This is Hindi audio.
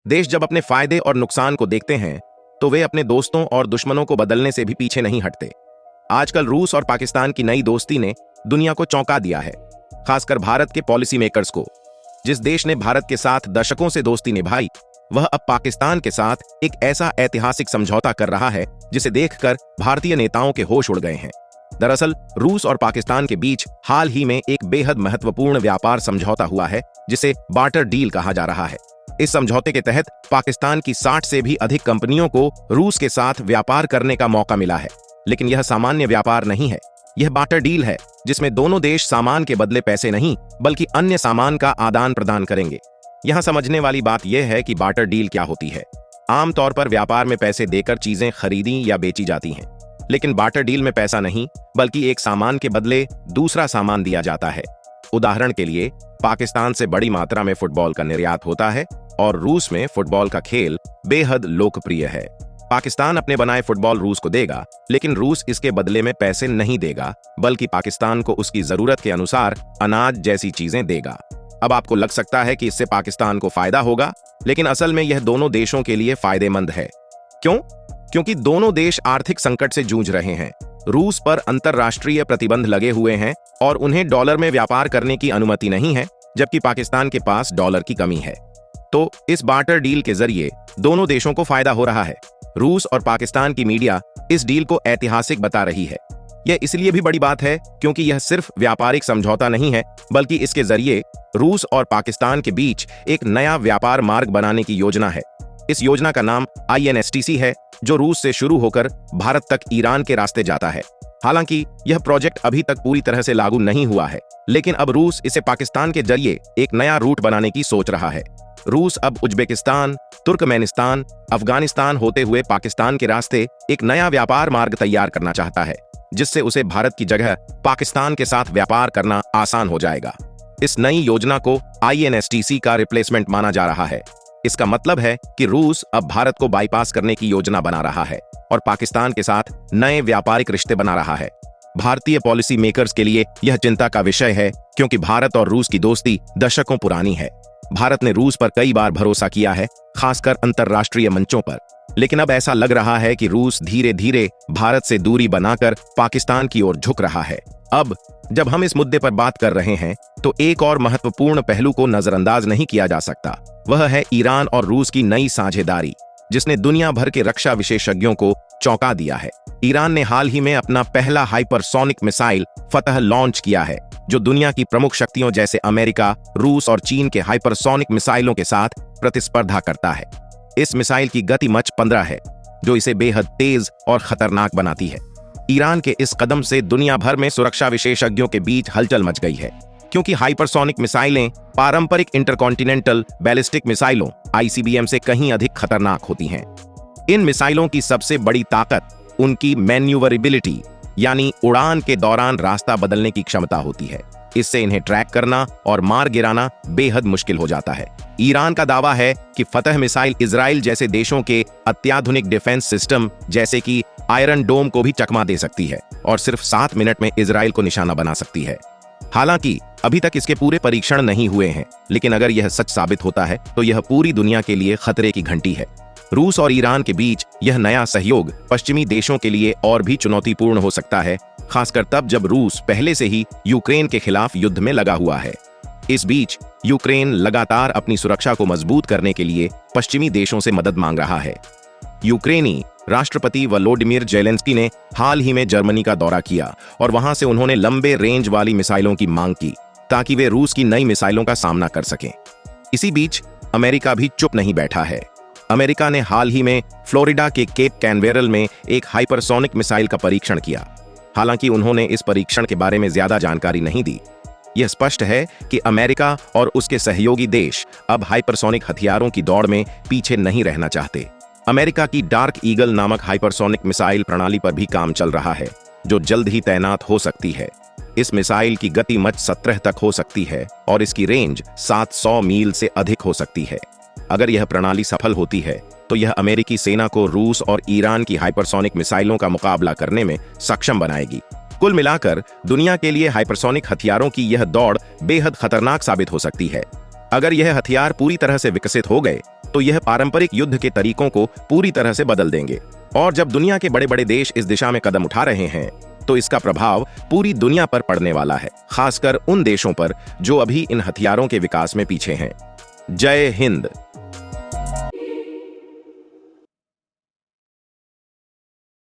देश जब अपने फायदे और नुकसान को देखते हैं तो वे अपने दोस्तों और दुश्मनों को बदलने से भी पीछे नहीं हटते। आजकल रूस और पाकिस्तान की नई दोस्ती ने दुनिया को चौंका दिया है, खासकर भारत के पॉलिसी मेकर्स को। जिस देश ने भारत के साथ दशकों से दोस्ती निभाई, वह अब पाकिस्तान के साथ एक ऐसा ऐतिहासिक समझौता कर रहा है जिसे देखकर भारतीय नेताओं के होश उड़ गए हैं। दरअसल रूस और पाकिस्तान के बीच हाल ही में एक बेहद महत्वपूर्ण व्यापार समझौता हुआ है जिसे बार्टर डील कहा जा रहा है। इस समझौते के तहत पाकिस्तान की 60 से भी अधिक कंपनियों को रूस के साथ व्यापार करने का मौका मिला है। लेकिन यह सामान्य व्यापार नहीं है, यह बार्टर डील है जिसमें दोनों देश सामान के बदले पैसे नहीं बल्कि अन्य सामान का आदान प्रदान करेंगे। यहां समझने वाली बात यह है कि बार्टर डील क्या होती है। आमतौर पर व्यापार में पैसे देकर चीजें खरीदी या बेची जाती हैं, लेकिन बार्टर डील में पैसा नहीं बल्कि एक सामान के बदले दूसरा सामान दिया जाता है। उदाहरण के लिए पाकिस्तान से बड़ी मात्रा में फुटबॉल का निर्यात होता है और रूस में फुटबॉल का खेल बेहद लोकप्रिय है। पाकिस्तान अपने बनाए फुटबॉल रूस को देगा, लेकिन रूस इसके बदले में पैसे नहीं देगा बल्कि पाकिस्तान को उसकी जरूरत के अनुसार अनाज जैसी चीजें देगा। अब आपको लग सकता है कि इससे पाकिस्तान को फायदा होगा, लेकिन असल में यह दोनों देशों के लिए फायदेमंद है। क्यों? क्योंकि दोनों देश आर्थिक संकट से जूझ रहे हैं। रूस पर अंतरराष्ट्रीय प्रतिबंध लगे हुए हैं और उन्हें डॉलर में व्यापार करने की अनुमति नहीं है, जबकि पाकिस्तान के पास डॉलर की कमी है। तो इस बार्टर डील के जरिए दोनों देशों को फायदा हो रहा है। रूस और पाकिस्तान की मीडिया इस डील को ऐतिहासिक बता रही है। यह इसलिए भी बड़ी बात है क्योंकि यह सिर्फ व्यापारिक समझौता नहीं है, बल्कि इसके जरिए रूस और पाकिस्तान के बीच एक नया व्यापार मार्ग बनाने की योजना है। इस योजना का नाम INSTC है, जो रूस से शुरू होकर भारत तक ईरान के रास्ते जाता है। हालांकि यह प्रोजेक्ट अभी तक पूरी तरह से लागू नहीं हुआ है, लेकिन अब रूस इसे पाकिस्तान के जरिए एक नया रूट बनाने की सोच रहा है। रूस अब उज्बेकिस्तान, तुर्कमेनिस्तान, अफगानिस्तान होते हुए पाकिस्तान के रास्ते एक नया व्यापार मार्ग तैयार करना चाहता है, जिससे उसे भारत की जगह पाकिस्तान के साथ व्यापार करना आसान हो जाएगा। इस नई योजना को INSTC का रिप्लेसमेंट माना जा रहा है। इसका मतलब है कि रूस अब भारत को बाईपास करने की योजना बना रहा है और पाकिस्तान के साथ नए व्यापारिक रिश्ते बना रहा है। भारतीय पॉलिसी मेकर्स के लिए यह चिंता का विषय है, क्योंकि भारत और रूस की दोस्ती दशकों पुरानी है। भारत ने रूस पर कई बार भरोसा किया है, खासकर अंतर्राष्ट्रीय मंचों पर। लेकिन अब ऐसा लग रहा है कि रूस धीरे धीरे भारत से दूरी बनाकर पाकिस्तान की ओर झुक रहा है। अब जब हम इस मुद्दे पर बात कर रहे हैं, तो एक और महत्वपूर्ण पहलू को नजरअंदाज नहीं किया जा सकता। वह है ईरान और रूस की नई साझेदारी, जिसने दुनिया भर के रक्षा विशेषज्ञों को चौंका दिया है। ईरान ने हाल ही में अपना पहला हाइपरसोनिक मिसाइल फतह लॉन्च किया है, जो दुनिया की प्रमुख शक्तियों जैसे अमेरिका, रूस और चीन के हाइपरसोनिक मिसाइलों के साथ प्रतिस्पर्धा करता है। इस मिसाइल की गति मच 15 है, जो इसे बेहद तेज और खतरनाक बनाती है। ईरान के इस कदम से दुनिया भर में सुरक्षा विशेषज्ञों के बीच हलचल मच गई है, क्योंकि हाइपरसोनिक मिसाइलें पारंपरिक इंटरकॉन्टिनेंटल बैलिस्टिक मिसाइलों ICBM से कहीं अधिक खतरनाक होती हैं। इन मिसाइलों की सबसे बड़ी ताकत उनकी मैन्यूवरेबिलिटी, यानी उड़ान के दौरान रास्ता बदलने की क्षमता होती है। इससे इन्हें ट्रैक करना और मार गिराना बेहद मुश्किल हो जाता है। ईरान का दावा है कि फतह मिसाइल इजराइल जैसे देशों के अत्याधुनिक डिफेंस सिस्टम जैसे कि आयरन डोम को भी चकमा दे सकती है और सिर्फ 7 मिनट में इजराइल को निशाना बना सकती है। हालांकि अभी तक इसके पूरे परीक्षण नहीं हुए हैं, लेकिन अगर यह सच साबित होता है तो यह पूरी दुनिया के लिए खतरे की घंटी है। रूस और ईरान के बीच यह नया सहयोग पश्चिमी देशों के लिए और भी चुनौतीपूर्ण हो सकता है, खासकर तब जब रूस पहले से ही यूक्रेन के खिलाफ युद्ध में लगा हुआ है। इस बीच यूक्रेन लगातार अपनी सुरक्षा को मजबूत करने के लिए पश्चिमी देशों से मदद मांग रहा है। यूक्रेनी राष्ट्रपति वोलोडिमिर जेलेंस्की ने हाल ही में जर्मनी का दौरा किया और वहां से उन्होंने लंबे रेंज वाली मिसाइलों की मांग की, ताकि वे रूस की नई मिसाइलों का सामना कर सकें। इसी बीच अमेरिका भी चुप नहीं बैठा है। अमेरिका ने हाल ही में फ्लोरिडा के केप कैनवेरल में एक हाइपरसोनिक मिसाइल का परीक्षण किया। हालांकि उन्होंने इस परीक्षण के बारे में ज्यादा जानकारी नहीं दी। यह स्पष्ट है कि अमेरिका और उसके सहयोगी देश अब हाइपरसोनिक हथियारों की दौड़ में पीछे नहीं रहना चाहते। अमेरिका की डार्क ईगल नामक हाइपरसोनिक मिसाइल प्रणाली पर भी काम चल रहा है, जो जल्द ही तैनात हो सकती है। इस मिसाइल की गति मच 17 तक हो सकती है और इसकी रेंज 700 मील से अधिक हो सकती है। अगर यह प्रणाली सफल होती है तो यह अमेरिकी सेना को रूस और ईरान की हाइपरसोनिक मिसाइलों का मुकाबला करने में सक्षम बनाएगी। कुल मिलाकर दुनिया के लिए हाइपरसोनिक हथियारों की यह दौड़ बेहद खतरनाक साबित हो सकती है। अगर यह हथियार पूरी तरह से विकसित हो गए तो यह पारंपरिक युद्ध के तरीकों को पूरी तरह से बदल देंगे। और जब दुनिया के बड़े बड़े देश इस दिशा में कदम उठा रहे हैं तो इसका प्रभाव पूरी दुनिया पर पड़ने वाला है, खासकर उन देशों पर जो अभी इन हथियारों के विकास में पीछे हैं। जय हिंद।